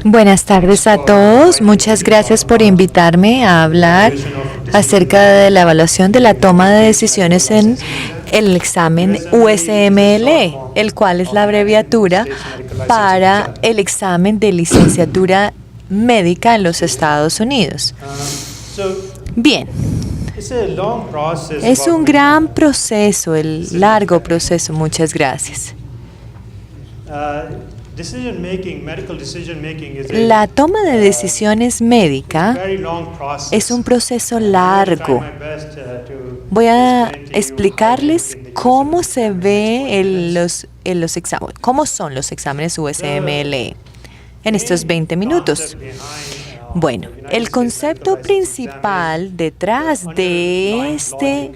Buenas tardes a todos. Muchas gracias por invitarme a hablar acerca de la evaluación de la toma de decisiones en el examen USMLE, el cual es la abreviatura para el examen de licenciatura médica en los Estados Unidos. Bien. Es un gran proceso, el largo proceso. Muchas gracias. La toma de decisiones médica es un proceso largo. Voy a explicarles cómo se ve en los exámenes, cómo son los exámenes USMLE en estos 20 minutos. Bueno, el concepto principal detrás de este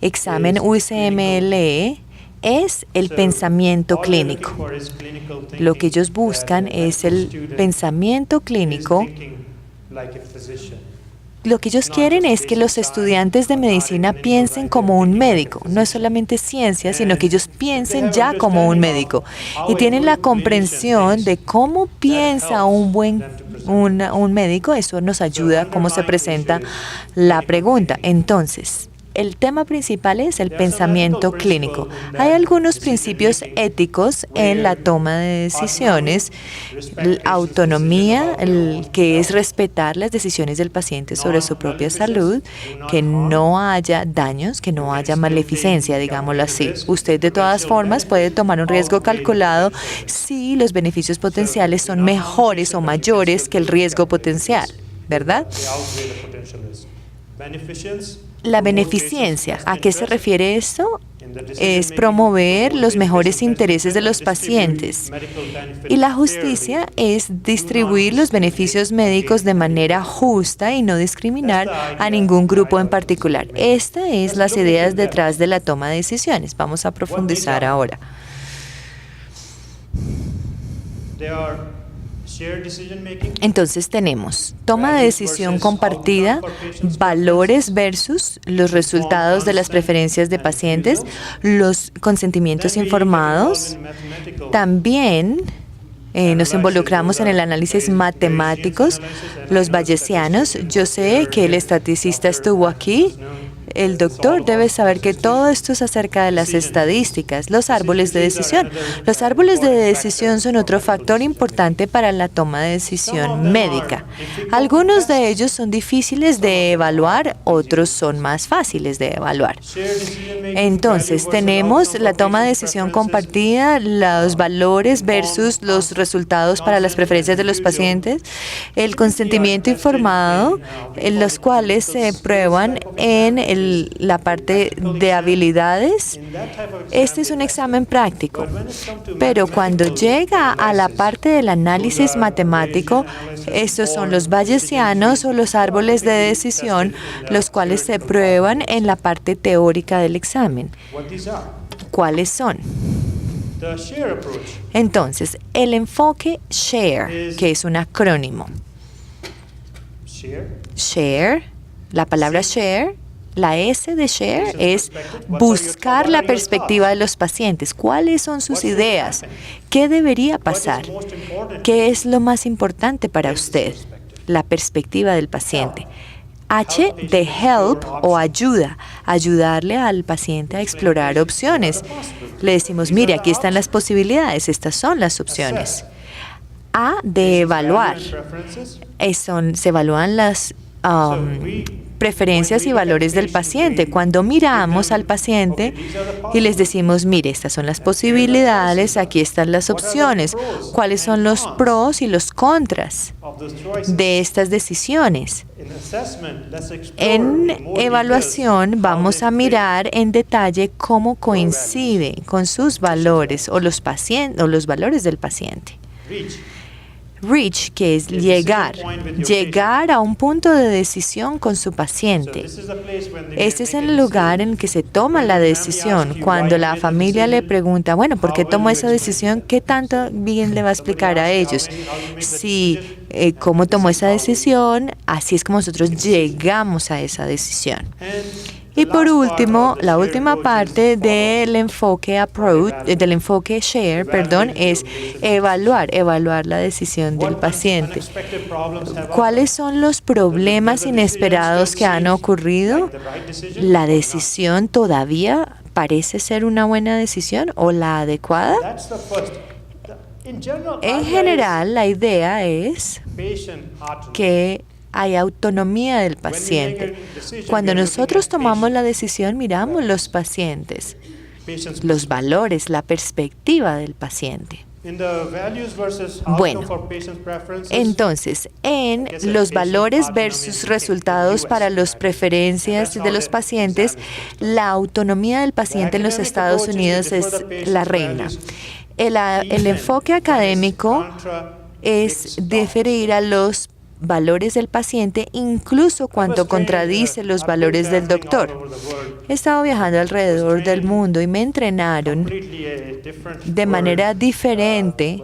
examen USMLE es el pensamiento clínico. Lo que ellos buscan es el pensamiento clínico. Lo que ellos quieren es que los estudiantes de medicina piensen como un médico. No es solamente ciencia, sino que ellos piensen ya como un médico. Y tienen la comprensión de cómo piensa un médico. Eso nos ayuda a cómo se presenta la pregunta. Entonces, el tema principal es el pensamiento clínico. Hay algunos principios éticos en la toma de decisiones. La autonomía, que es respetar las decisiones del paciente sobre su propia salud, que no haya daños, que no haya maleficencia, digámoslo así. Usted de todas formas puede tomar un riesgo calculado si los beneficios potenciales son mejores o mayores que el riesgo potencial, ¿verdad? La beneficencia, ¿a qué se refiere esto? Es promover los mejores intereses de los pacientes. Y la justicia es distribuir los beneficios médicos de manera justa y no discriminar a ningún grupo en particular. Estas son las ideas detrás de la toma de decisiones. Vamos a profundizar ahora. Entonces tenemos toma de decisión compartida, valores versus los resultados de las preferencias de pacientes, los consentimientos informados. También nos involucramos en el análisis matemáticos, los bayesianos. Yo sé que el estaticista estuvo aquí. El doctor debe saber que todo esto es acerca de las estadísticas, los árboles de decisión. Los árboles de decisión son otro factor importante para la toma de decisión médica. Algunos de ellos son difíciles de evaluar, otros son más fáciles de evaluar. Entonces, tenemos la toma de decisión compartida, los valores versus los resultados para las preferencias de los pacientes, el consentimiento informado, en los cuales se prueban en la parte de habilidades. Este es un examen práctico, pero cuando llega a la parte del análisis matemático, estos son los bayesianos o los árboles de decisión, los cuales se prueban en la parte teórica del examen. ¿Cuáles son? Entonces, el enfoque SHARE, que es un acrónimo. SHARE, la palabra SHARE, la S de SHARE es buscar la perspectiva de los pacientes. ¿Cuáles son sus ideas? ¿Qué debería pasar? ¿Qué es lo más importante para usted? La perspectiva del paciente. H de help o ayuda, ayudarle al paciente a explorar opciones. Le decimos, mire, aquí están las posibilidades, estas son las opciones. A de evaluar, se evalúan las preferencias y valores del paciente. Cuando miramos al paciente y les decimos, mire, estas son las posibilidades, aquí están las opciones, cuáles son los pros y los contras de estas decisiones. En evaluación vamos a mirar en detalle cómo coincide con sus valores o los valores del paciente. REACH, que es llegar a un punto de decisión con su paciente. Este es el lugar en que se toma la decisión. Cuando la familia le pregunta, bueno, ¿por qué tomó esa decisión? ¿Qué tanto bien le va a explicar a ellos? ¿Cómo tomó esa decisión? Así es como nosotros llegamos a esa decisión. Y por último, la última parte del enfoque SHARE, es evaluar la decisión del paciente. ¿Cuáles son los problemas inesperados que han ocurrido? ¿La decisión todavía parece ser una buena decisión o la adecuada? En general, la idea es que hay autonomía del paciente. Cuando nosotros tomamos la decisión, miramos los pacientes, los valores, la perspectiva del paciente. Bueno, entonces, en los valores versus resultados para las preferencias de los pacientes, la autonomía del paciente en los Estados Unidos es la reina. El enfoque académico es deferir a los valores del paciente, incluso cuando contradice los valores del doctor. He estado viajando alrededor del mundo y me entrenaron de manera diferente.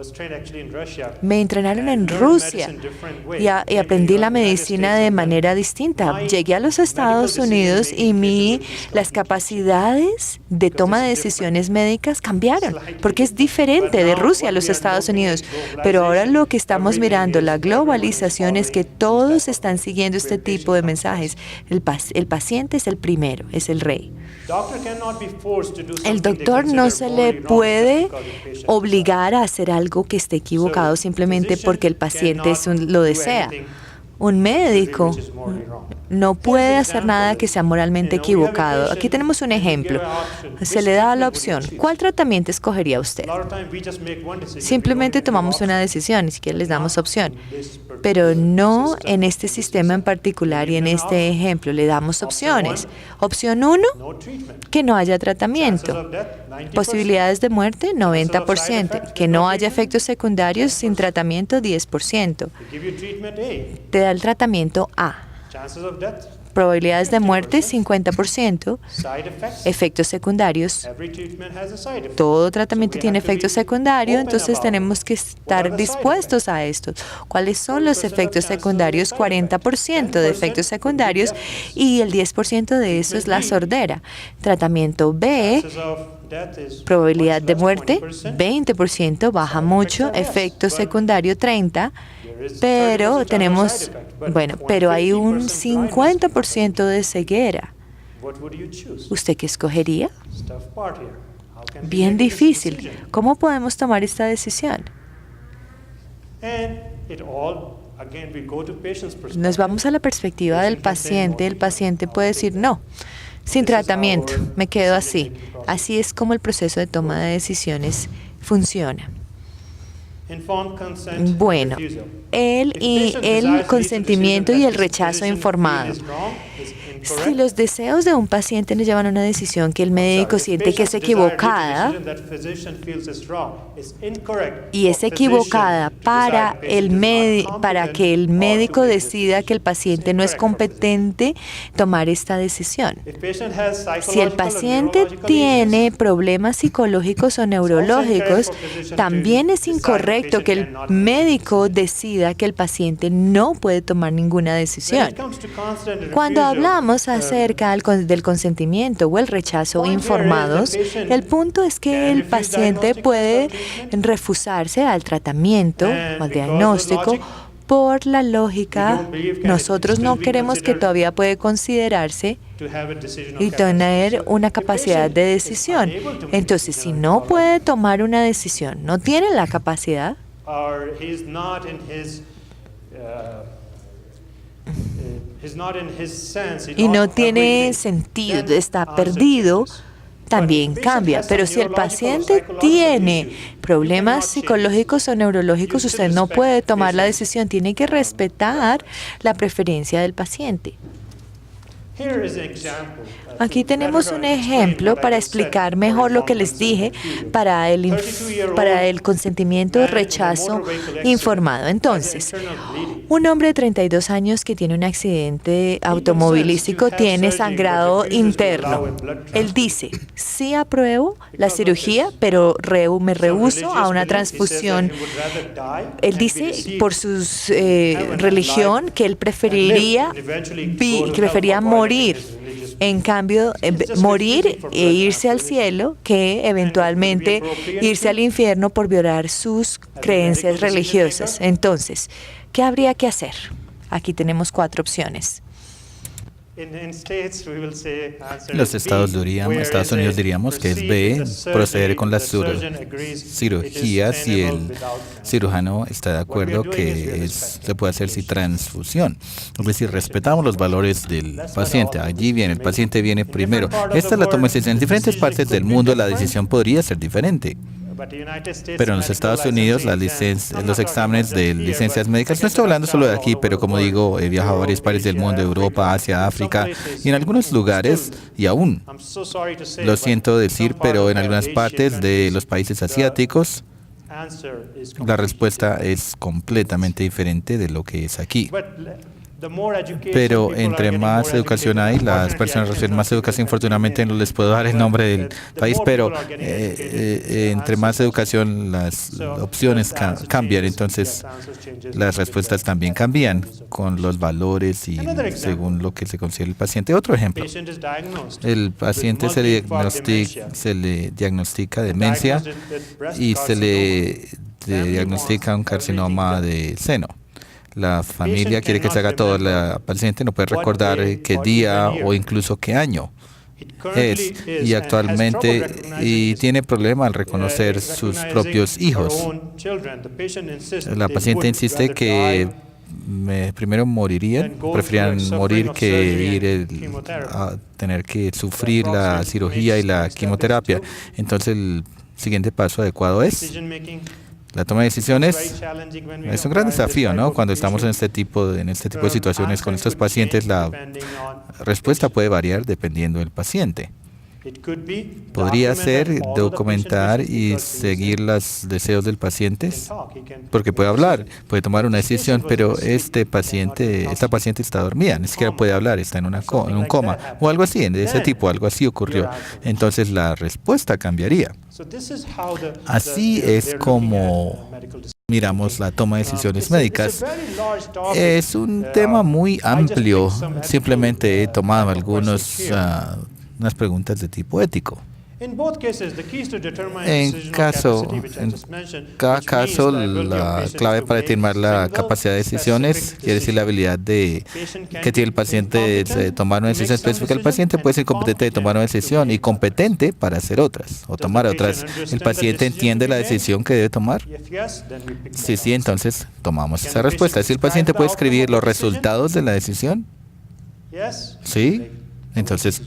Me entrenaron en Rusia y aprendí la medicina de manera distinta. Llegué a los Estados Unidos y las capacidades de toma de decisiones médicas cambiaron, porque es diferente de Rusia a los Estados Unidos. Pero ahora lo que estamos mirando, la globalización, es que todos están siguiendo este tipo de mensajes. El paciente es el primero, es el rey. El doctor no se le puede obligar a hacer algo que esté equivocado simplemente porque el paciente lo desea. Un médico no puede hacer nada que sea moralmente equivocado. Aquí tenemos un ejemplo. Se le da la opción. ¿Cuál tratamiento escogería usted? Simplemente tomamos una decisión, ni siquiera les damos opción. Pero no en este sistema en particular y en este ejemplo. Le damos opciones. Opción 1, que no haya tratamiento. Posibilidades de muerte, 90%. Que no haya efectos secundarios sin tratamiento, 10%. Te da el tratamiento A. Probabilidades de muerte, 50%. Efectos secundarios. Todo tratamiento tiene efectos secundarios, entonces tenemos que estar dispuestos a esto. ¿Cuáles son los efectos secundarios? 40% de efectos secundarios y el 10% de eso es la sordera. Tratamiento B. Probabilidad de muerte, 20%, baja mucho. Efecto secundario, 30%. Pero pero hay un 50% de ceguera. ¿Usted qué escogería? Bien difícil. ¿Cómo podemos tomar esta decisión? Nos vamos a la perspectiva del paciente. El paciente puede decir no. Sin tratamiento, me quedo así. Así es como el proceso de toma de decisiones funciona. Bueno, el consentimiento y el rechazo informado. Si los deseos de un paciente nos llevan a una decisión que el médico siente que es equivocada y es equivocada para que el médico decida que el paciente no es competente tomar esta decisión. Si el paciente tiene problemas psicológicos o neurológicos, también es incorrecto que el médico decida que el paciente no puede tomar ninguna decisión. Cuando hablamos acerca del consentimiento o el rechazo informados, el punto es que el paciente puede refusarse al tratamiento o al diagnóstico por la lógica. Nosotros no queremos que todavía puede considerarse y tener una capacidad de decisión. Entonces, si no puede tomar una decisión, no tiene la capacidad, y no tiene sentido, está perdido, también cambia. Pero si el paciente tiene problemas psicológicos o neurológicos, usted no puede tomar la decisión, tiene que respetar la preferencia del paciente. Aquí tenemos un ejemplo para explicar mejor lo que les dije para el consentimiento o rechazo informado. Entonces, un hombre de 32 años que tiene un accidente automovilístico tiene sangrado interno. Él dice, sí apruebo la cirugía, pero me rehúso a una transfusión. Él dice, por su religión, que él prefería morir morir. En cambio, morir e irse al cielo que eventualmente irse al infierno por violar sus creencias religiosas. Entonces, ¿qué habría que hacer? Aquí tenemos 4 opciones. Los Estados Unidos diríamos que es B, proceder con la cirugía si el cirujano está de acuerdo que se puede hacer sin transfusión. Es decir, respetamos los valores del paciente. Allí viene, el paciente viene primero. Esta es la toma de decisión. En diferentes partes del mundo la decisión podría ser diferente. Pero en los Estados Unidos, los exámenes de licencias médicas, no estoy hablando solo de aquí, pero como digo, he viajado a varios países del mundo, Europa, Asia, África, y en algunos lugares, y aún, lo siento decir, pero en algunas partes de los países asiáticos, la respuesta es completamente diferente de lo que es aquí. Pero entre más educación hay, las personas reciben más educación. Infortunadamente no les puedo dar el nombre del país, pero entre más educación las opciones cambian, entonces las respuestas también cambian con los valores y según lo que se considera el paciente. Otro ejemplo, el paciente se le diagnostica demencia y se le diagnostica un carcinoma de seno. La familia quiere que se haga todo. La paciente no puede recordar qué día o incluso qué año es. Y actualmente tiene problema al reconocer sus propios hijos. La paciente insiste que primero preferían morir que ir a tener que sufrir la cirugía y la quimioterapia. Entonces el siguiente paso adecuado es la toma de decisiones. Es un gran desafío, ¿no? Cuando estamos en este tipo de situaciones con estos pacientes, la respuesta puede variar dependiendo del paciente. Podría ser documentar y seguir los deseos del paciente, porque puede hablar, puede tomar una decisión, pero esta paciente está dormida, ni siquiera puede hablar, está en un coma o algo así, de ese tipo, algo así ocurrió. Entonces la respuesta cambiaría. Así es como miramos la toma de decisiones médicas. Es un tema muy amplio. Simplemente he tomado unas preguntas de tipo ético. En cada caso, la clave para determinar la capacidad de decisiones quiere decir la habilidad que tiene el paciente de tomar una decisión específica. El paciente puede ser competente de tomar una decisión y competente para hacer otras o tomar otras. ¿El paciente entiende la decisión que debe tomar? Sí, entonces tomamos esa respuesta. ¿Si el paciente puede escribir los resultados de la decisión? Sí. Entonces,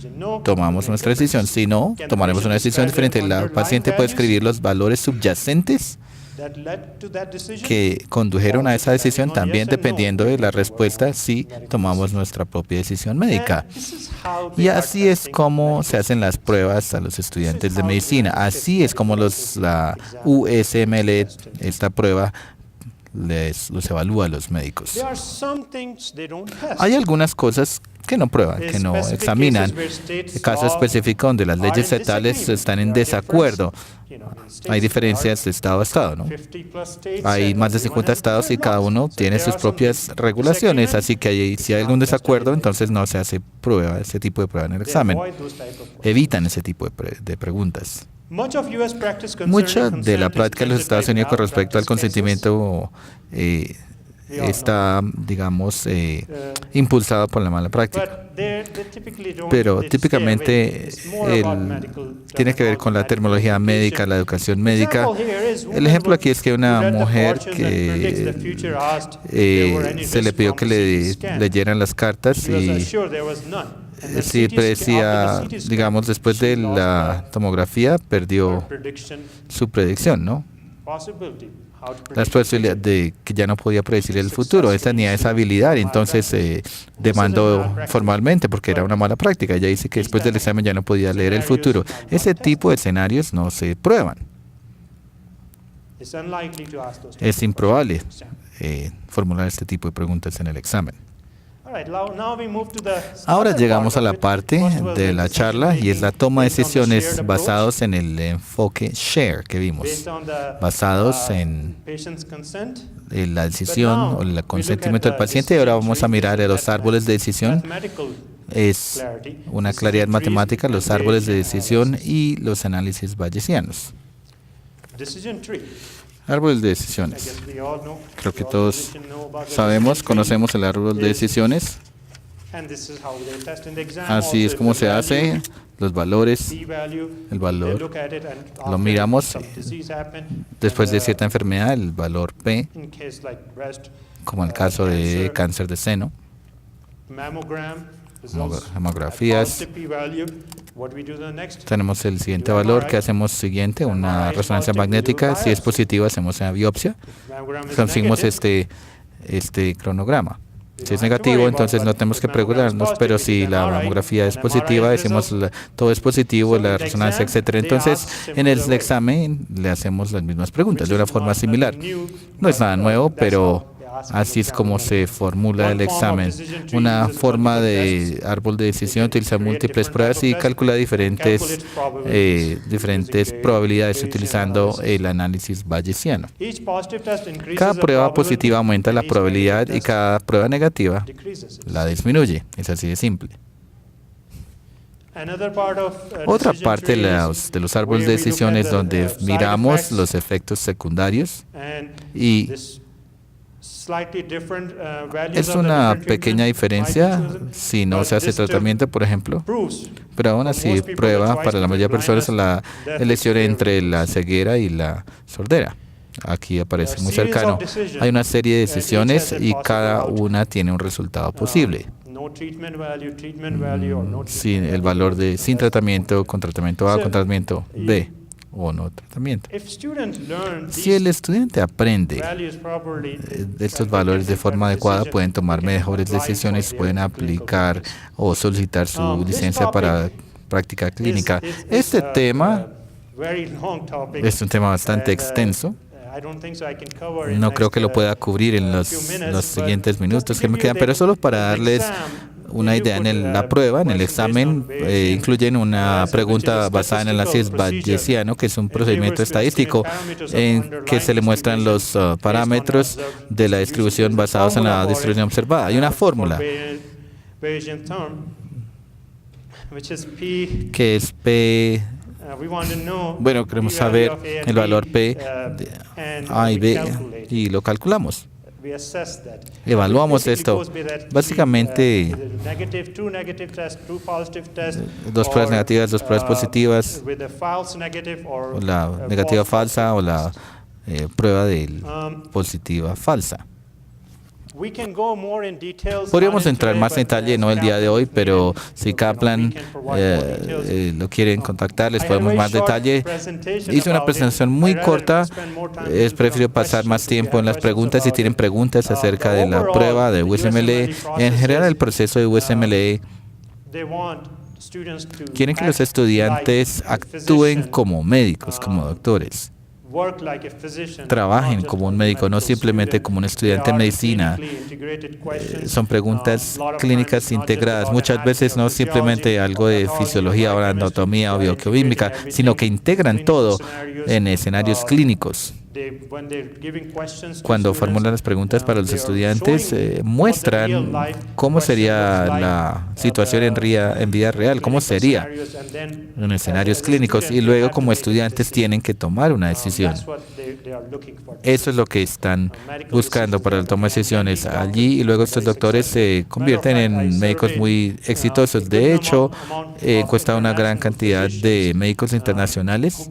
tomamos nuestra decisión. Si no, tomaremos una decisión diferente. El paciente puede escribir los valores subyacentes que condujeron a esa decisión, también dependiendo de la respuesta, si tomamos nuestra propia decisión médica. Y así es como se hacen las pruebas a los estudiantes de medicina. Así es como la USMLE, esta prueba, los evalúa a los médicos. Hay algunas cosas que no prueban, que no examinan. El caso específico donde las leyes estatales están en desacuerdo. Hay diferencias de estado a estado, ¿no? Hay más de 50 estados y cada uno tiene sus propias regulaciones, así que si hay algún desacuerdo, entonces no se hace ese tipo de prueba en el examen. Evitan ese tipo de preguntas. Mucha de la práctica de los Estados Unidos con respecto al consentimiento está, digamos, impulsada por la mala práctica. Pero típicamente tiene que ver con la terminología médica, la educación médica. El ejemplo aquí es que una mujer que se le pidió que le leyeran las cartas y sí, predecía, digamos, después de la tomografía, perdió su predicción, ¿no? La posibilidad de que ya no podía predecir el futuro. Esta tenía esa habilidad, entonces demandó formalmente porque era una mala práctica. Ella dice que después del examen ya no podía leer el futuro. Ese tipo de escenarios no se prueban. Es improbable formular este tipo de preguntas en el examen. Ahora llegamos a la parte de la charla y es la toma de decisiones basados en el enfoque SHARE que vimos, basados en la decisión o el consentimiento del paciente. Y ahora vamos a mirar los árboles de decisión es una claridad matemática, los árboles de decisión y los análisis bayesianos. Árboles de decisiones. Creo que todos sabemos, conocemos el árbol de decisiones. Así es como se hace, los valores, el valor, lo miramos después de cierta enfermedad, el valor P, como en el caso de cáncer de seno, mamografías. Tenemos el siguiente valor, que hacemos siguiente, una resonancia magnética, si es positivo hacemos una biopsia, conseguimos este cronograma. Si es negativo, entonces no tenemos que preocuparnos, pero si la mamografía es positiva, decimos todo es positivo, la resonancia, etcétera. Entonces, en el examen le hacemos las mismas preguntas de una forma similar. No es nada nuevo, pero así es como se formula el examen. Una forma de árbol de decisión utiliza múltiples pruebas y calcula diferentes probabilidades utilizando el análisis bayesiano. Cada prueba positiva aumenta la probabilidad y cada prueba negativa la disminuye. Es así de simple. Otra parte de los árboles de decisión es donde miramos los efectos secundarios y es una pequeña diferencia si no se hace tratamiento, por ejemplo, pero aún así prueba para la mayoría de personas la elección entre la ceguera y la sordera. Aquí aparece muy cercano. Hay una serie de decisiones y cada una tiene un resultado posible. Sin el valor de sin tratamiento, con tratamiento A, con tratamiento B o no tratamiento. Si el estudiante aprende estos valores de forma adecuada, pueden tomar mejores decisiones, pueden aplicar o solicitar su licencia para práctica clínica. Este tema es un tema bastante extenso. No creo que lo pueda cubrir en los siguientes minutos que me quedan, pero solo para darles una idea. En la prueba, en el examen, incluyen una pregunta basada en el análisis bayesiano, que es un procedimiento estadístico en que se le muestran los parámetros de la distribución basados en la distribución observada. Hay una fórmula que es P. Bueno, queremos saber el valor P de A y B y lo calculamos. Evaluamos esto. Básicamente, dos pruebas negativas, dos pruebas positivas, o la negativa falsa o la prueba de positiva falsa. Podríamos entrar más en detalle, no el día de hoy, pero si Kaplan lo quieren contactar, les podemos más detalle. Hice una presentación muy corta, es preferible pasar más tiempo en las preguntas. Si tienen preguntas acerca de la prueba de USMLE, en general el proceso de USMLE, quieren que los estudiantes actúen como médicos, como doctores. Trabajen como un médico, no simplemente como un estudiante de medicina. Son preguntas clínicas integradas. Muchas veces no simplemente algo de fisiología o anatomía o bioquímica, sino que integran todo en escenarios clínicos. Cuando formulan las preguntas para los estudiantes, muestran cómo sería la situación en vida real, cómo sería en escenarios clínicos, y luego como estudiantes tienen que tomar una decisión. Eso es lo que están buscando para la toma de decisiones allí, y luego estos doctores se convierten en médicos muy exitosos. De hecho, he encuestado una gran cantidad de médicos internacionales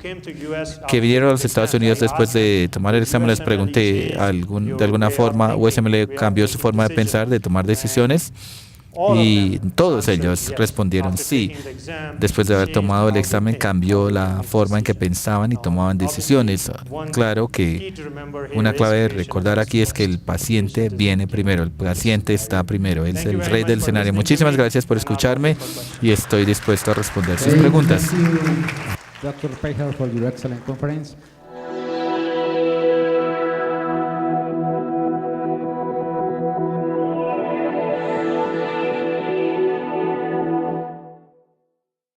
que vinieron a los Estados Unidos después de tomar el examen. Les pregunté de alguna forma, USMLE cambió su forma de pensar, de tomar decisiones, y todos ellos respondieron sí. Después de haber tomado el examen, cambió la forma en que pensaban y tomaban decisiones. Claro que una clave de recordar aquí es que el paciente viene primero, el paciente está primero, él es el rey del escenario. Muchísimas gracias por escucharme y estoy dispuesto a responder sus preguntas. Dr. Peijel, for your excellent conference.